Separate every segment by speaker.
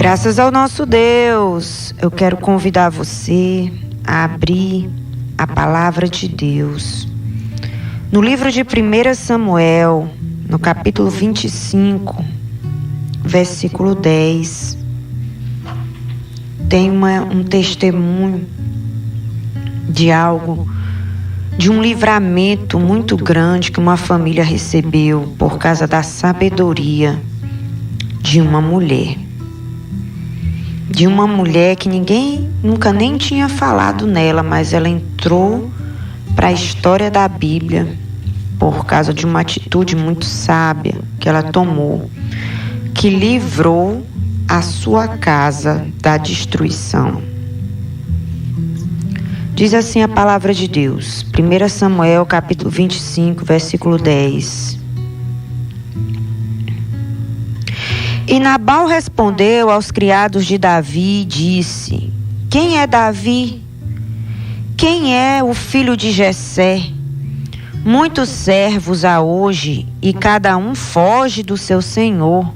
Speaker 1: Graças ao nosso Deus, eu quero convidar você a abrir a palavra de Deus. No livro de 1 Samuel, no capítulo 25, versículo 10, tem um testemunho de um livramento muito grande que uma família recebeu por causa da sabedoria de uma mulher. De uma mulher que ninguém nunca nem tinha falado nela, mas ela entrou para a história da Bíblia por causa de uma atitude muito sábia que ela tomou, que livrou a sua casa da destruição. Diz assim a palavra de Deus, 1 Samuel capítulo 25, versículo 10. E Nabal respondeu aos criados de Davi e disse: Quem é Davi? Quem é o filho de Jessé? Muitos servos há hoje, e cada um foge do seu senhor.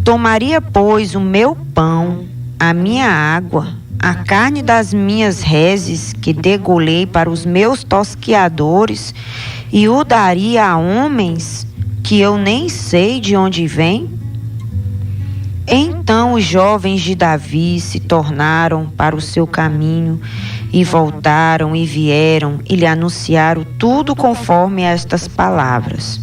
Speaker 1: Tomaria, pois, o meu pão, a minha água, a carne das minhas reses, que degolei para os meus tosquiadores, e o daria a homens que eu nem sei de onde vêm? Então os jovens de Davi se tornaram para o seu caminho e voltaram e vieram e lhe anunciaram tudo conforme estas palavras.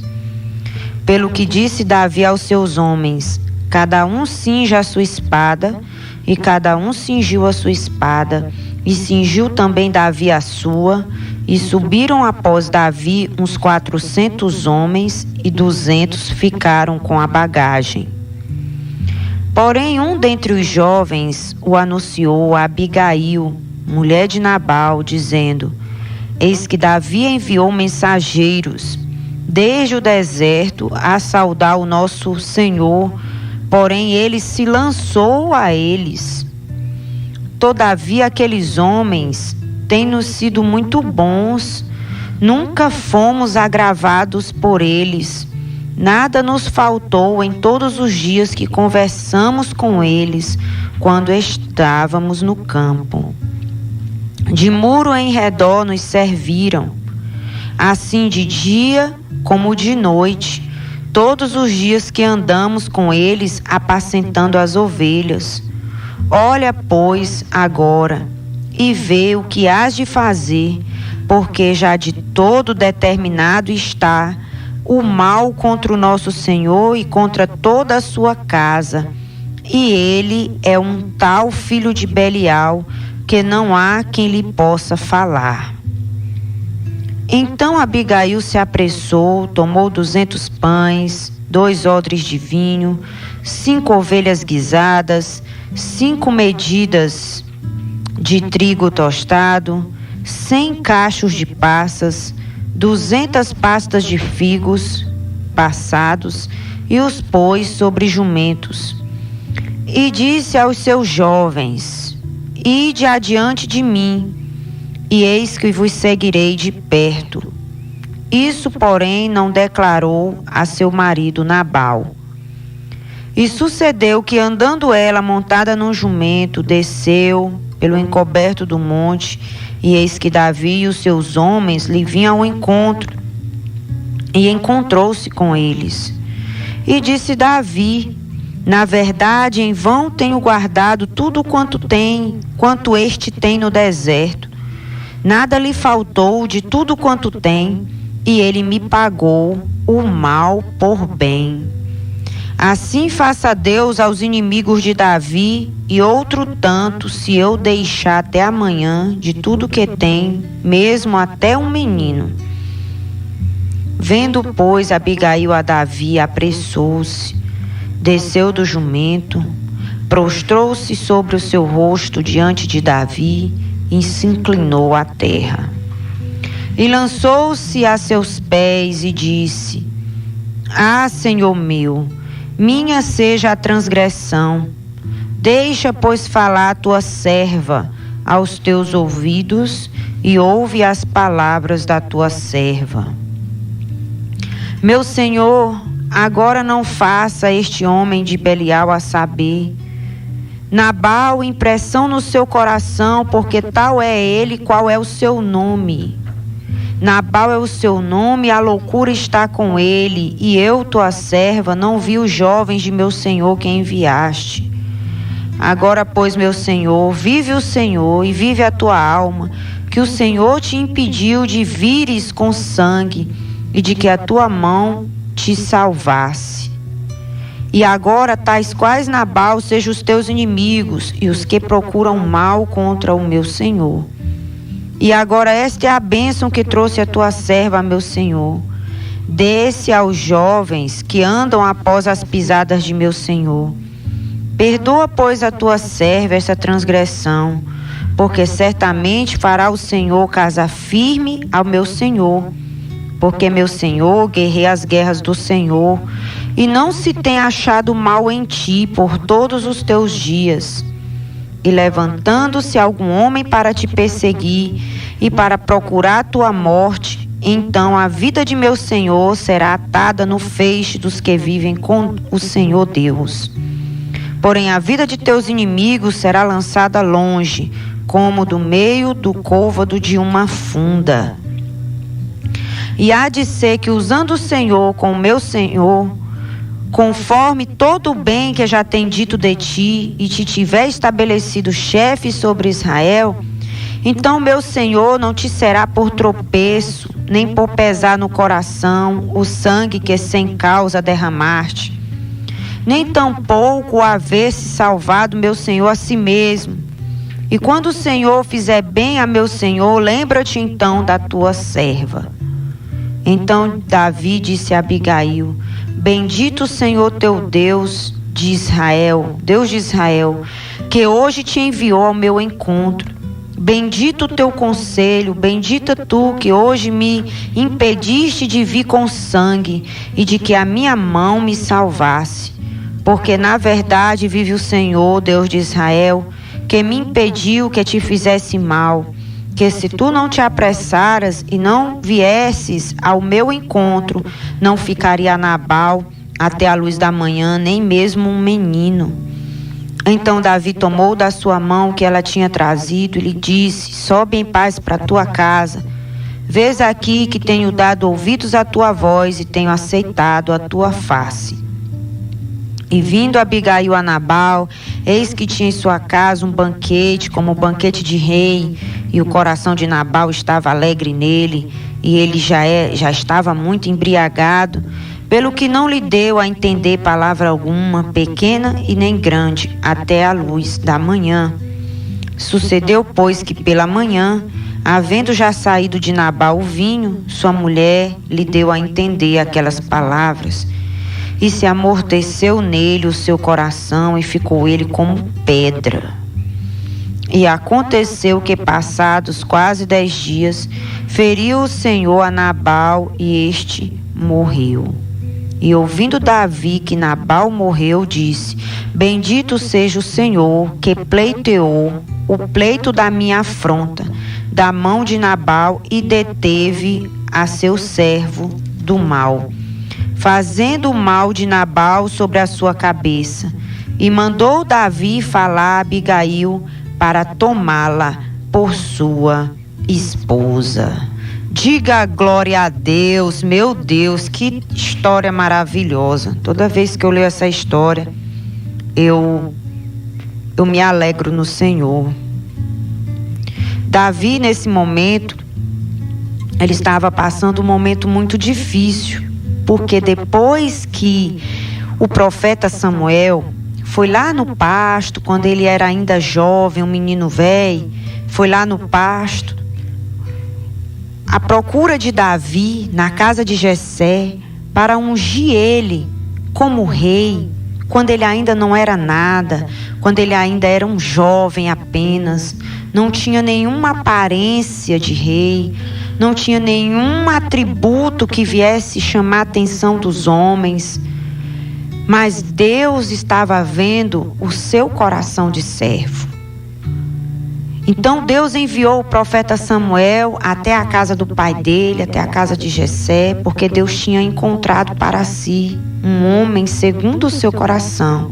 Speaker 1: Pelo que disse Davi aos seus homens: cada um cinja a sua espada, e cada um cingiu a sua espada, e cingiu também Davi a sua, e subiram após Davi uns 400 homens, e 200 ficaram com a bagagem. Porém, um dentre os jovens o anunciou a Abigail, mulher de Nabal, dizendo: Eis que Davi enviou mensageiros desde o deserto a saudar o nosso Senhor, porém ele se lançou a eles. Todavia aqueles homens têm-nos sido muito bons, nunca fomos agravados por eles. Nada nos faltou em todos os dias que conversamos com eles, quando estávamos no campo. De muro em redor nos serviram, assim de dia como de noite, todos os dias que andamos com eles apacentando as ovelhas. Olha, pois, agora, e vê o que hás de fazer, porque já de todo determinado está o mal contra o nosso Senhor e contra toda a sua casa. E ele é um tal filho de Belial, que não há quem lhe possa falar. Então Abigail se apressou, tomou 200 pães, 2 odres de vinho, 5 ovelhas guisadas, 5 medidas de trigo tostado, 100 cachos de passas, 200 pastas de figos passados, e os pôs sobre jumentos. E disse aos seus jovens: Ide adiante de mim, e eis que vos seguirei de perto. Isso, porém, não declarou a seu marido Nabal. E sucedeu que, andando ela montada num jumento, desceu pelo encoberto do monte, e eis que Davi e os seus homens lhe vinham ao encontro, e encontrou-se com eles. E disse Davi: Na verdade, em vão tenho guardado tudo quanto este tem no deserto. Nada lhe faltou de tudo quanto tem, e ele me pagou o mal por bem. Assim faça Deus aos inimigos de Davi, e outro tanto, se eu deixar até amanhã de tudo que tem, mesmo até um menino. Vendo, pois, Abigail a Davi, apressou-se, desceu do jumento, prostrou-se sobre o seu rosto diante de Davi e se inclinou à terra. E lançou-se a seus pés e disse: Ah, Senhor meu, minha seja a transgressão. Deixa, pois, falar a tua serva aos teus ouvidos, e ouve as palavras da tua serva. Meu Senhor, agora não faça este homem de Belial a saber Nabal, impressão no seu coração, porque tal é ele, qual é o seu nome. Nabal é o seu nome, a loucura está com ele, e eu, tua serva, não vi os jovens de meu senhor que enviaste. Agora, pois, meu senhor, vive o Senhor e vive a tua alma, que o Senhor te impediu de vires com sangue e de que a tua mão te salvasse. E agora, tais quais Nabal, sejam os teus inimigos e os que procuram mal contra o meu senhor. E agora esta é a bênção que trouxe a tua serva, meu senhor. Dê-se aos jovens que andam após as pisadas de meu senhor. Perdoa, pois, a tua serva essa transgressão, porque certamente fará o Senhor casa firme ao meu senhor. Porque meu senhor guerreia as guerras do Senhor, e não se tem achado mal em ti por todos os teus dias. E levantando-se algum homem para te perseguir e para procurar tua morte, então a vida de meu senhor será atada no feixe dos que vivem com o Senhor Deus. Porém a vida de teus inimigos será lançada longe, como do meio do côvado de uma funda. E há de ser que, usando o Senhor com o meu senhor, conforme todo o bem que já tem dito de ti, e te tiver estabelecido chefe sobre Israel, então meu Senhor não te será por tropeço, nem por pesar no coração o sangue que sem causa derramaste, nem tampouco haver-se salvado meu Senhor a si mesmo. E quando o Senhor fizer bem a meu Senhor, lembra-te então da tua serva. Então Davi disse a Abigail: Bendito o Senhor teu Deus de Israel, Deus de Israel, que hoje te enviou ao meu encontro. Bendito o teu conselho, bendita tu que hoje me impediste de vir com sangue e de que a minha mão me salvasse. Porque na verdade vive o Senhor, Deus de Israel, que me impediu que te fizesse mal, que se tu não te apressaras e não viesses ao meu encontro, não ficaria Nabal até a luz da manhã, nem mesmo um menino. Então Davi tomou da sua mão o que ela tinha trazido e lhe disse: Sobe em paz para a tua casa. Vês aqui que tenho dado ouvidos à tua voz e tenho aceitado a tua face. E vindo Abigail a Nabal, eis que tinha em sua casa um banquete, como um banquete de rei, e o coração de Nabal estava alegre nele, e ele já estava muito embriagado, pelo que não lhe deu a entender palavra alguma, pequena e nem grande, até a luz da manhã. Sucedeu, pois, que pela manhã, havendo já saído de Nabal o vinho, sua mulher lhe deu a entender aquelas palavras, e se amorteceu nele o seu coração, e ficou ele como pedra. E aconteceu que, passados quase 10 dias, feriu o Senhor a Nabal, e este morreu. E ouvindo Davi que Nabal morreu, disse: Bendito seja o Senhor, que pleiteou o pleito da minha afronta, da mão de Nabal, e deteve a seu servo do mal, fazendo o mal de Nabal sobre a sua cabeça. E mandou Davi falar a Abigail para tomá-la por sua esposa. Diga glória a Deus, meu Deus, que história maravilhosa. Toda vez que eu leio essa história, eu me alegro no Senhor. Davi, nesse momento, ele estava passando um momento muito difícil, porque depois que o profeta Samuel foi lá no pasto, quando ele era ainda jovem, um menino velho, foi lá no pasto, à procura de Davi na casa de Jessé, para ungir ele como rei, quando ele ainda não era nada, quando ele ainda era um jovem apenas, não tinha nenhuma aparência de rei, não tinha nenhum atributo que viesse chamar a atenção dos homens, mas Deus estava vendo o seu coração de servo. Então Deus enviou o profeta Samuel até a casa do pai dele, até a casa de Jessé, porque Deus tinha encontrado para si um homem segundo o seu coração.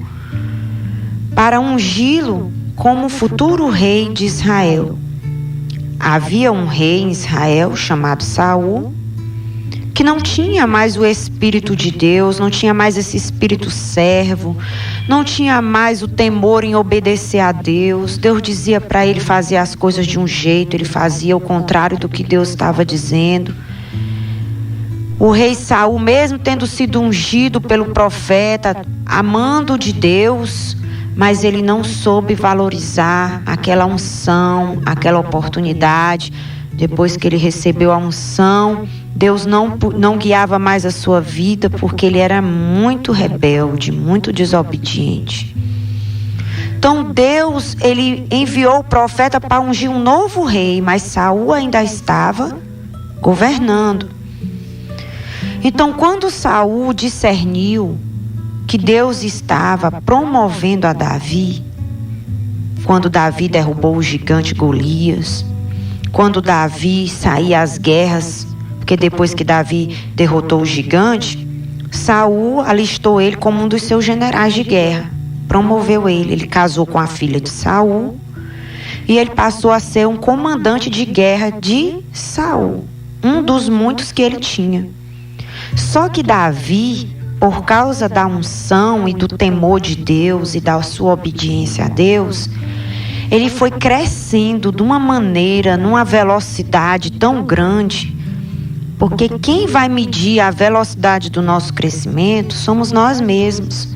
Speaker 1: para ungí-lo como futuro rei de Israel. Havia um rei em Israel chamado Saul, que não tinha mais o Espírito de Deus, não tinha mais esse espírito servo, não tinha mais o temor em obedecer a Deus. Deus dizia para ele fazer as coisas de um jeito, ele fazia o contrário do que Deus estava dizendo. O rei Saul, mesmo tendo sido ungido pelo profeta, amando de Deus, mas ele não soube valorizar aquela unção, aquela oportunidade. Depois que ele recebeu a unção, Deus não guiava mais a sua vida, porque ele era muito rebelde, muito desobediente. Então Deus, ele enviou o profeta para ungir um novo rei, mas Saul ainda estava governando. Então, quando Saul discerniu que Deus estava promovendo a Davi, quando Davi derrubou o gigante Golias, quando Davi saía às guerras, porque depois que Davi derrotou o gigante, Saul alistou ele como um dos seus generais de guerra, promoveu ele. Ele casou com a filha de Saul e ele passou a ser um comandante de guerra de Saul, um dos muitos que ele tinha. Só que Davi, por causa da unção e do temor de Deus e da sua obediência a Deus, ele foi crescendo de uma maneira, numa velocidade tão grande, porque quem vai medir a velocidade do nosso crescimento somos nós mesmos.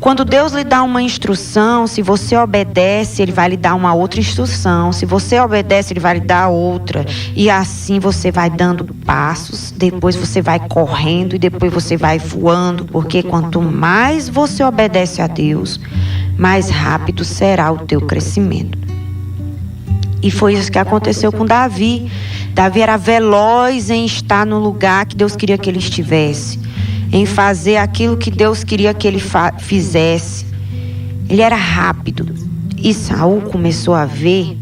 Speaker 1: Quando Deus lhe dá uma instrução, se você obedece, Ele vai lhe dar uma outra instrução. Se você obedece, Ele vai lhe dar outra. E assim você vai dando passos, depois você vai correndo e depois você vai voando. Porque quanto mais você obedece a Deus, mais rápido será o teu crescimento. E foi isso que aconteceu com Davi. Davi era veloz em estar no lugar que Deus queria que ele estivesse, em fazer aquilo que Deus queria que ele fizesse. Ele era rápido. E Saul começou a ver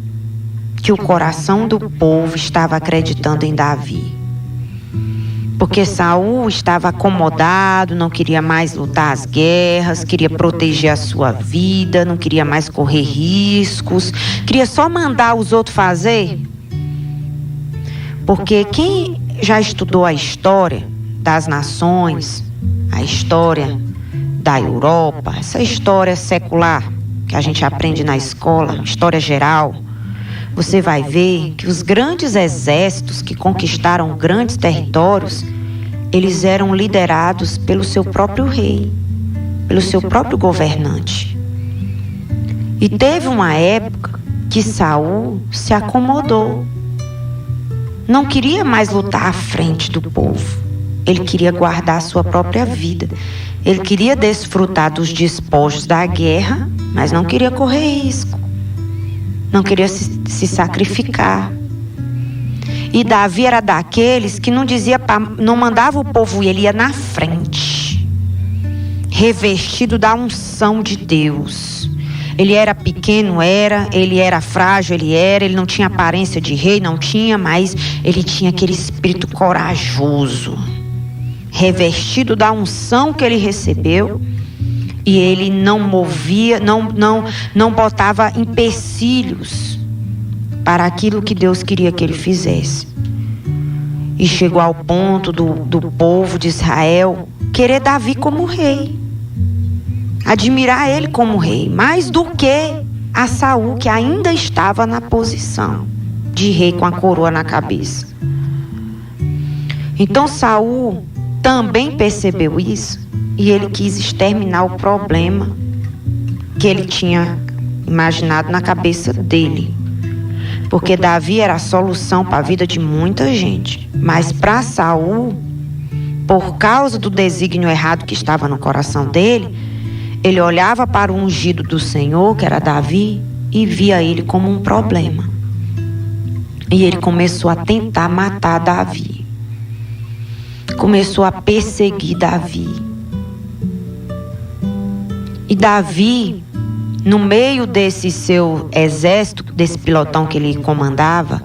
Speaker 1: que o coração do povo estava acreditando em Davi. Porque Saul estava acomodado, não queria mais lutar as guerras, queria proteger a sua vida, não queria mais correr riscos, queria só mandar os outros fazer. Porque quem já estudou a história das nações, a história da Europa, essa história secular que a gente aprende na escola, história geral, você vai ver que os grandes exércitos que conquistaram grandes territórios, eles eram liderados pelo seu próprio rei, pelo seu próprio governante. E teve uma época que Saul se acomodou. Não queria mais lutar à frente do povo. Ele queria guardar a sua própria vida. Ele queria desfrutar dos despojos da guerra, mas não queria correr risco. Não queria se sacrificar. E Davi era daqueles que não mandava o povo ir, ele ia na frente, revestido da unção de Deus. Ele era pequeno, ele era frágil, ele não tinha aparência de rei, não tinha, mas ele tinha aquele espírito corajoso, revestido da unção que ele recebeu. E ele não movia, não botava empecilhos para aquilo que Deus queria que ele fizesse. E chegou ao ponto do povo de Israel querer Davi como rei, admirar ele como rei, mais do que a Saul, que ainda estava na posição de rei com a coroa na cabeça. Então Saul também percebeu isso. E ele quis exterminar o problema que ele tinha imaginado na cabeça dele. Porque Davi era a solução para a vida de muita gente. Mas para Saul, por causa do desígnio errado que estava no coração dele, ele olhava para o ungido do Senhor, que era Davi, e via ele como um problema. E ele começou a tentar matar Davi. Começou a perseguir Davi. E Davi, no meio desse seu exército, desse pelotão que ele comandava,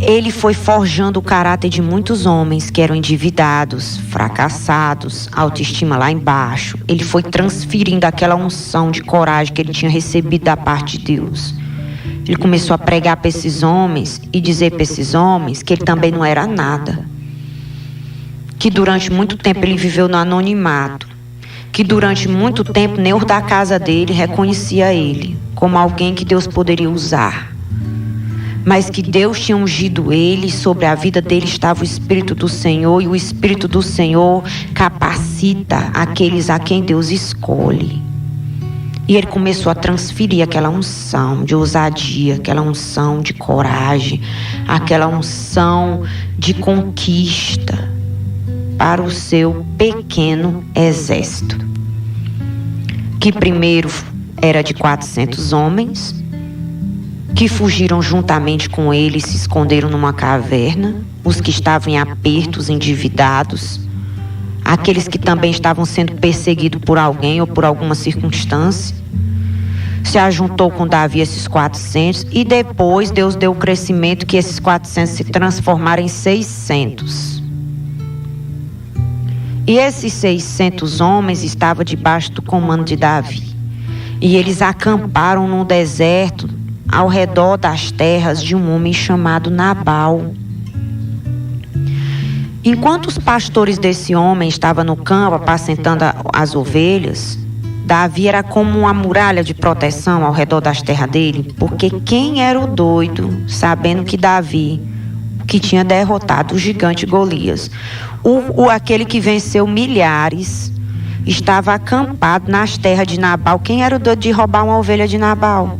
Speaker 1: ele foi forjando o caráter de muitos homens que eram endividados, fracassados, autoestima lá embaixo. Ele foi transferindo aquela unção de coragem que ele tinha recebido da parte de Deus. Ele começou a pregar para esses homens e dizer para esses homens que ele também não era nada. Que durante muito tempo ele viveu no anonimato. Que durante muito tempo nem o da casa dele reconhecia ele como alguém que Deus poderia usar. Mas que Deus tinha ungido ele, sobre a vida dele estava o Espírito do Senhor, e o Espírito do Senhor capacita aqueles a quem Deus escolhe. E ele começou a transferir aquela unção de ousadia, aquela unção de coragem, aquela unção de conquista para o seu pequeno exército, que primeiro era de 400 homens, que fugiram juntamente com ele e se esconderam numa caverna, os que estavam em apertos, endividados, aqueles que também estavam sendo perseguidos por alguém ou por alguma circunstância. Se ajuntou com Davi esses 400 e depois Deus deu o crescimento que esses 400 se transformaram em 600. E esses 600 homens estavam debaixo do comando de Davi. E eles acamparam no deserto ao redor das terras de um homem chamado Nabal. Enquanto os pastores desse homem estavam no campo apacentando as ovelhas, Davi era como uma muralha de proteção ao redor das terras dele, porque quem era o doido, sabendo que Davi, que tinha derrotado o gigante Golias, aquele que venceu milhares, estava acampado nas terras de Nabal. Quem era o doido de roubar uma ovelha de Nabal?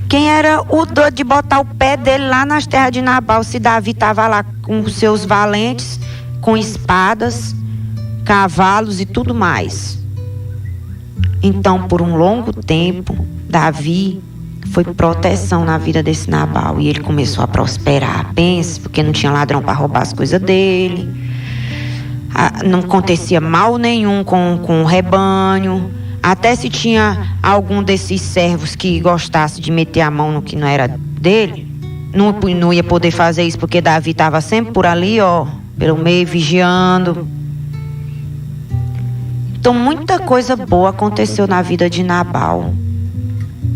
Speaker 1: Quem era o doido de botar o pé dele lá nas terras de Nabal, se Davi estava lá com os seus valentes, com espadas, cavalos e tudo mais? Então, por um longo tempo, Davi foi proteção na vida desse Nabal. E ele começou a prosperar. Pense, porque não tinha ladrão para roubar as coisas dele. Não acontecia mal nenhum com o rebanho. Até se tinha algum desses servos que gostasse de meter a mão no que não era dele, não ia poder fazer isso, porque Davi estava sempre por ali, pelo meio, vigiando. Então, muita coisa boa aconteceu na vida de Nabal.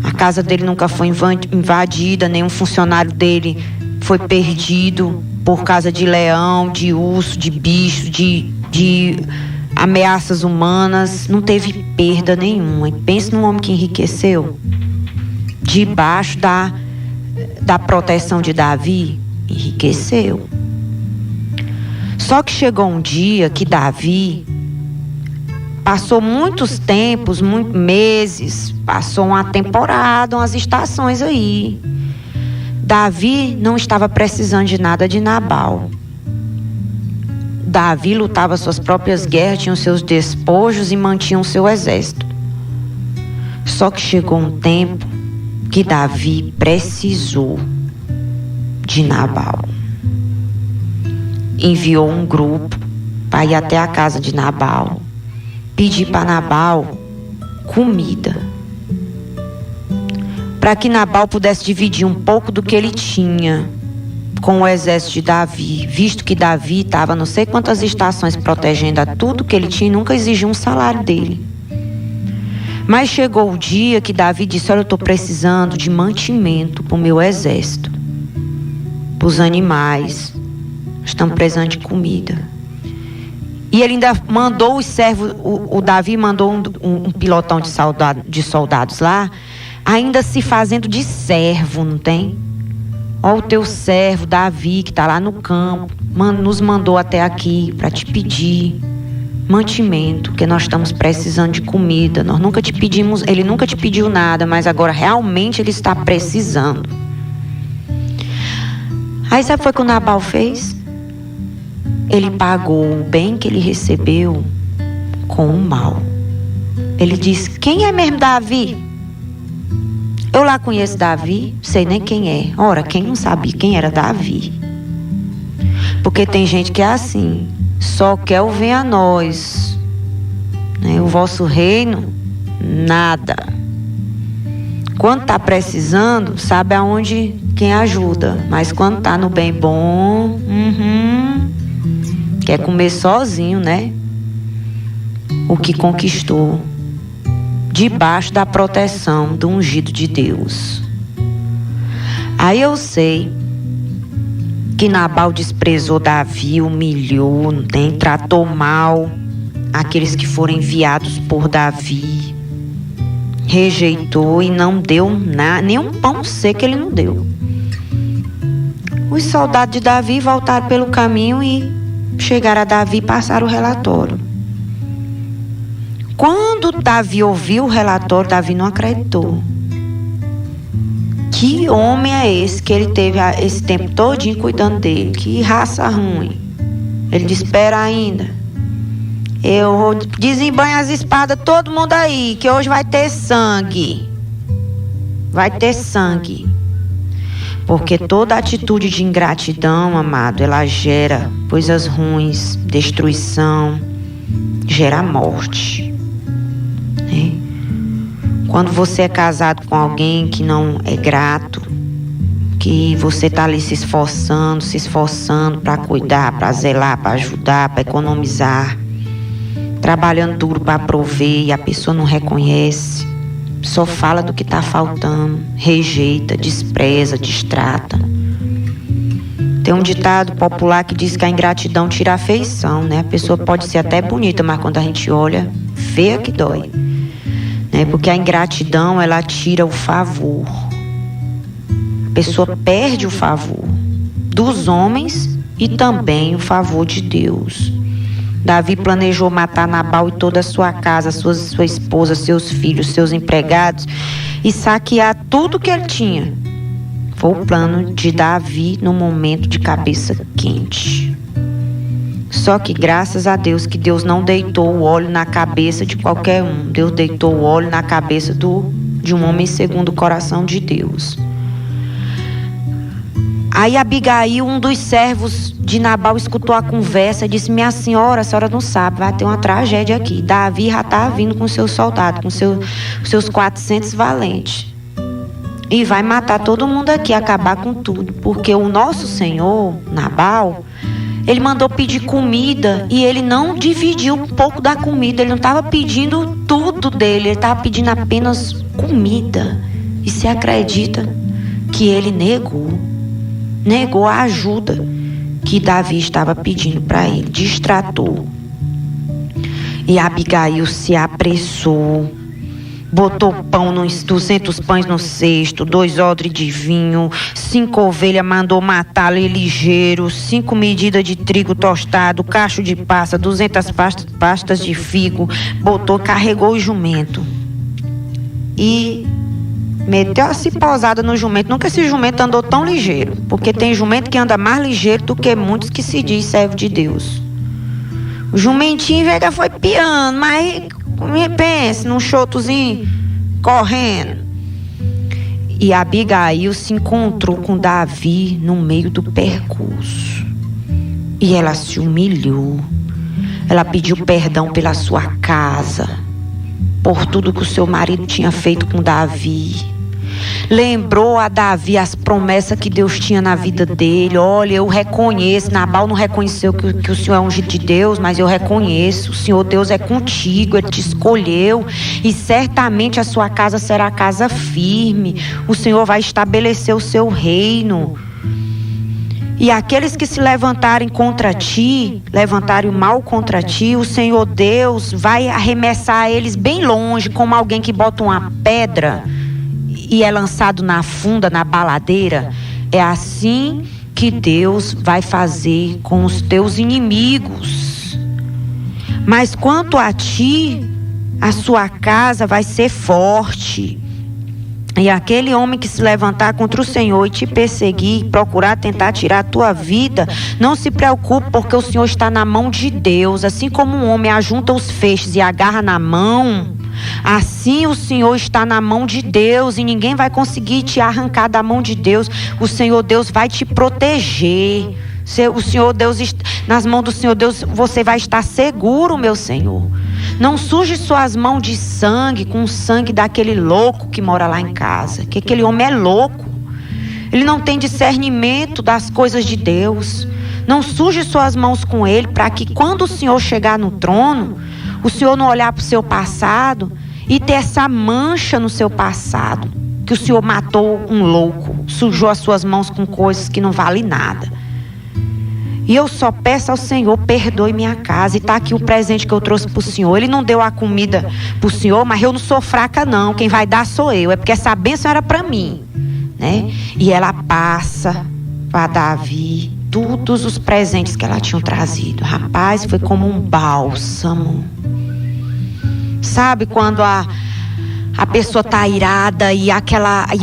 Speaker 1: A casa dele nunca foi invadida, nenhum funcionário dele foi perdido por causa de leão, de urso, de bicho, de ameaças humanas. Não teve perda nenhuma. E pense num homem que enriqueceu debaixo da proteção de Davi. Enriqueceu. Só que chegou um dia que Davi passou muitos tempos, muitos meses, passou uma temporada, umas estações aí. Davi não estava precisando de nada de Nabal. Davi lutava suas próprias guerras, tinha os seus despojos e mantinha o seu exército. Só que chegou um tempo que Davi precisou de Nabal. Enviou um grupo para ir até a casa de Nabal, pedir para Nabal comida, para que Nabal pudesse dividir um pouco do que ele tinha com o exército de Davi, visto que Davi estava não sei quantas estações protegendo a tudo que ele tinha e nunca exigiu um salário dele. Mas chegou o dia que Davi disse: olha, eu estou precisando de mantimento para o meu exército, para os animais, estamos precisando de comida. E ele ainda mandou os servos, o Davi mandou um pilotão de soldados lá, ainda se fazendo de servo, não tem? Ó, o teu servo Davi, que está lá no campo, nos mandou até aqui para te pedir mantimento, porque nós estamos precisando de comida. Nós nunca te pedimos, ele nunca te pediu nada, mas agora realmente ele está precisando. Aí sabe o que o Nabal fez? Ele pagou o bem que ele recebeu com o mal. Ele disse: quem é mesmo Davi? Eu lá conheço Davi, sei nem quem é. Ora, quem não sabia quem era Davi? Porque tem gente que é assim, só quer o venha a nós, né? O vosso reino, nada. Quando está precisando, sabe aonde quem ajuda. Mas quando tá no bem bom, quer comer sozinho, né? O que conquistou debaixo da proteção do ungido de Deus. Aí eu sei que Nabal desprezou Davi, humilhou, tratou mal aqueles que foram enviados por Davi, rejeitou e não deu nem um pão seco ele não deu. Os soldados de Davi voltaram pelo caminho e chegaram a Davi e passaram o relatório. Quando Davi ouviu o relatório, Davi não acreditou. Que homem é esse que ele teve esse tempo todinho cuidando dele? Que raça ruim. Ele disse, espera ainda. Eu vou desembanhar as espadas, todo mundo aí, que hoje vai ter sangue. Vai ter sangue. Porque toda atitude de ingratidão, amado, ela gera coisas ruins, destruição, gera morte. Né? Quando você é casado com alguém que não é grato, que você está ali se esforçando para cuidar, para zelar, para ajudar, para economizar, trabalhando duro para prover e a pessoa não reconhece, só fala do que está faltando, rejeita, despreza, distrata. Tem um ditado popular que diz que a ingratidão tira a afeição, né? A pessoa pode ser até bonita, mas quando a gente olha, feia que dói. Né? Porque a ingratidão, ela tira o favor. A pessoa perde o favor dos homens e também o favor de Deus. Davi planejou matar Nabal e toda a sua casa, sua esposa, seus filhos, seus empregados e saquear tudo que ele tinha. Foi o plano de Davi no momento de cabeça quente. Só que graças a Deus que Deus não deitou o óleo na cabeça de qualquer um. Deus deitou o óleo na cabeça de um homem segundo o coração de Deus. Aí Abigail, um dos servos de Nabal, escutou a conversa e disse, minha senhora, a senhora não sabe, vai ter uma tragédia aqui. Davi já está vindo com seus soldados, com seus 400 valentes. E vai matar todo mundo aqui, acabar com tudo. Porque o nosso senhor, Nabal, ele mandou pedir comida e ele não dividiu um pouco da comida. Ele não estava pedindo tudo dele, ele estava pedindo apenas comida. E se acredita que ele negou a ajuda que Davi estava pedindo para ele, distratou. E Abigail se apressou, botou 200 pães no cesto, 2 odres de vinho, 5 ovelhas, mandou matá-lo ligeiro, 5 medidas de trigo tostado, cacho de passa, 200 pastas de figo, carregou o jumento e meteu a cipozada no jumento. Nunca esse jumento andou tão ligeiro, porque tem jumento que anda mais ligeiro do que muitos que se diz servo de Deus. O jumentinho já foi piano, mas pense num chotozinho correndo. E Abigail se encontrou com Davi no meio do percurso. E ela se humilhou. Ela pediu perdão pela sua casa, por tudo que o seu marido tinha feito com Davi. Lembrou a Davi as promessas que Deus tinha na vida dele. Olha, eu reconheço, Nabal não reconheceu que o Senhor é ungido de Deus, mas eu reconheço, o Senhor Deus é contigo, Ele te escolheu e certamente a sua casa será casa firme. O Senhor vai estabelecer o seu reino. E aqueles que se levantarem contra ti, levantarem o mal contra ti, o Senhor Deus vai arremessar eles bem longe, como alguém que bota uma pedra e é lançado na funda, na baladeira. É assim que Deus vai fazer com os teus inimigos. Mas quanto a ti, a sua casa vai ser forte. E aquele homem que se levantar contra o Senhor e te perseguir, procurar tentar tirar a tua vida, não se preocupe, porque o Senhor está na mão de Deus. Assim como um homem ajunta os feixes e agarra na mão, assim o Senhor está na mão de Deus e ninguém vai conseguir te arrancar da mão de Deus. O Senhor Deus vai te proteger. O Senhor Deus, nas mãos do Senhor Deus, você vai estar seguro, meu Senhor. Não suje suas mãos de sangue, com o sangue daquele louco que mora lá em casa. Que aquele homem é louco. Ele não tem discernimento das coisas de Deus. Não suje suas mãos com ele, para que quando o Senhor chegar no trono, o Senhor não olhar para o seu passado e ter essa mancha no seu passado, que o Senhor matou um louco, sujou as suas mãos com coisas que não valem nada. E eu só peço ao Senhor, perdoe minha casa. E está aqui o presente que eu trouxe para o Senhor. Ele não deu a comida para o Senhor, mas eu não sou fraca não, quem vai dar sou eu. É porque essa bênção era para mim, né? E ela passa para Davi todos os presentes que ela tinha trazido. Rapaz, foi como um bálsamo. Sabe quando a pessoa está irada e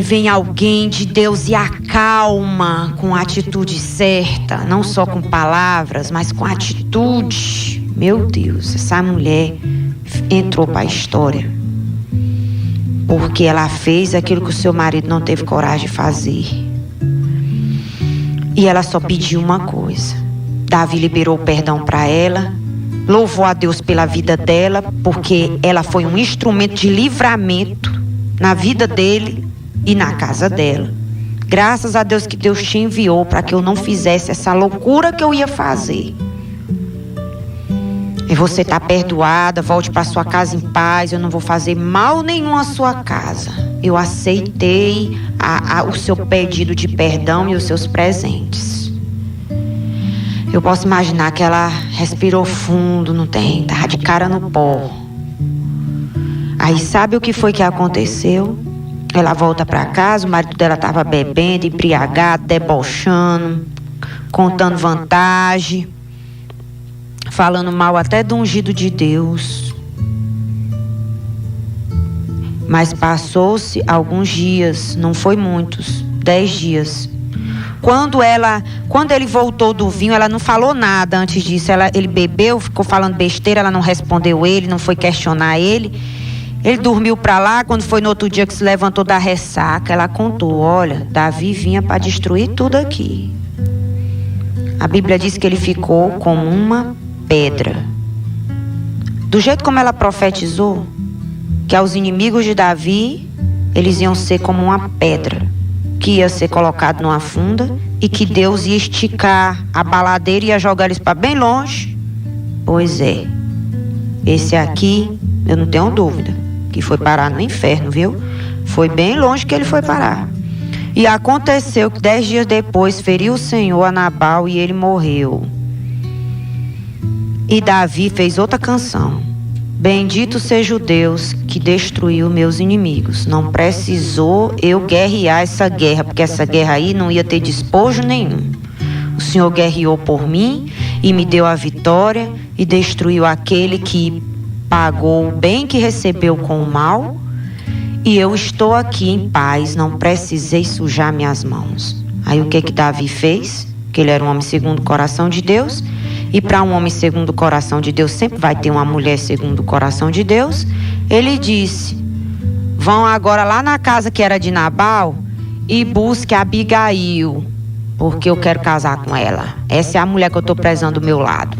Speaker 1: vem alguém de Deus e acalma com a atitude certa, não só com palavras, mas com atitude. Meu Deus, essa mulher entrou para a história, porque ela fez aquilo que o seu marido não teve coragem de fazer. E ela só pediu uma coisa. Davi liberou o perdão para ela, louvou a Deus pela vida dela, porque ela foi um instrumento de livramento na vida dele e na casa dela. Graças a Deus que Deus te enviou para que eu não fizesse essa loucura que eu ia fazer. E você está perdoada, volte para sua casa em paz, eu não vou fazer mal nenhum à sua casa. Eu aceitei o seu pedido de perdão e os seus presentes. Eu posso imaginar que ela respirou fundo, não tem? Estava de cara no pó. Aí sabe o que foi que aconteceu? Ela volta para casa, o marido dela estava bebendo, embriagado, debochando, contando vantagem, falando mal até do ungido de Deus. Mas passou-se alguns dias, não foi muitos, 10 dias. Quando ele voltou do vinho, ela não falou nada antes disso. Ele bebeu, ficou falando besteira, ela não respondeu ele, não foi questionar ele. Ele dormiu para lá, quando foi no outro dia que se levantou da ressaca, ela contou, olha, Davi vinha para destruir tudo aqui. A Bíblia diz que ele ficou como uma pedra. Do jeito como ela profetizou, que aos inimigos de Davi, eles iam ser como uma pedra, que ia ser colocado numa funda e que Deus ia esticar a baladeira e ia jogar eles para bem longe. Pois é, esse aqui, eu não tenho dúvida, que foi parar no inferno, viu? Foi bem longe que ele foi parar. E aconteceu que 10 dias depois feriu o Senhor a Nabal e ele morreu. E Davi fez outra canção. Bendito seja o Deus que destruiu meus inimigos. Não precisou eu guerrear essa guerra, porque essa guerra aí não ia ter despojo nenhum. O Senhor guerreou por mim e me deu a vitória e destruiu aquele que pagou o bem que recebeu com o mal. E eu estou aqui em paz, não precisei sujar minhas mãos. Aí o que Davi fez? Que ele era um homem segundo o coração de Deus. E para um homem segundo o coração de Deus, sempre vai ter uma mulher segundo o coração de Deus. Ele disse, vão agora lá na casa que era de Nabal e busque Abigail, porque eu quero casar com ela. Essa é a mulher que eu estou prezando do meu lado.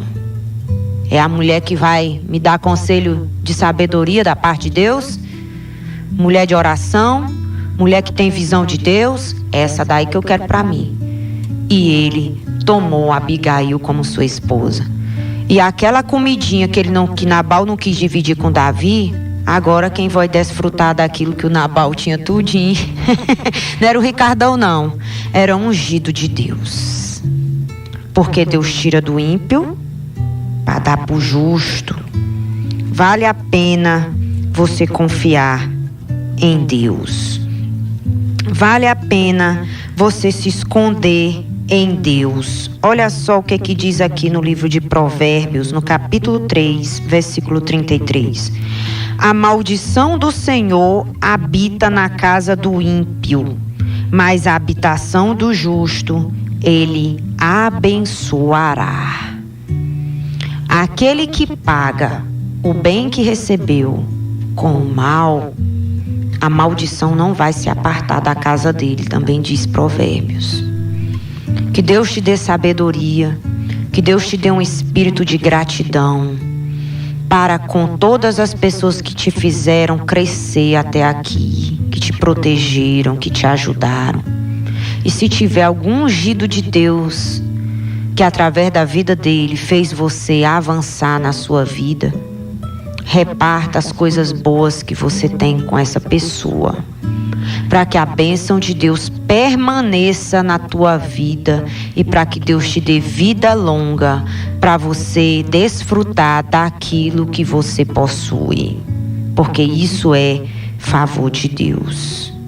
Speaker 1: É a mulher que vai me dar conselho de sabedoria da parte de Deus. Mulher de oração, mulher que tem visão de Deus. Essa daí que eu quero para mim. E ele tomou Abigail como sua esposa. E aquela comidinha que Nabal não quis dividir com Davi, agora quem vai desfrutar daquilo que o Nabal tinha tudinho, não era o Ricardão não, era um ungido de Deus. Porque Deus tira do ímpio para dar para o justo. Vale a pena você confiar em Deus. Vale a pena você se esconder em Deus. Olha só o que diz aqui no livro de Provérbios, no capítulo 3, versículo 33. A maldição do Senhor habita na casa do ímpio, mas a habitação do justo ele abençoará. Aquele que paga o bem que recebeu com o mal, a maldição não vai se apartar da casa dele, também diz Provérbios. Que Deus te dê sabedoria, que Deus te dê um espírito de gratidão para com todas as pessoas que te fizeram crescer até aqui, que te protegeram, que te ajudaram. E se tiver algum ungido de Deus que através da vida dele fez você avançar na sua vida, reparta as coisas boas que você tem com essa pessoa, para que a bênção de Deus permaneça na tua vida e para que Deus te dê vida longa, para você desfrutar daquilo que você possui, porque isso é favor de Deus.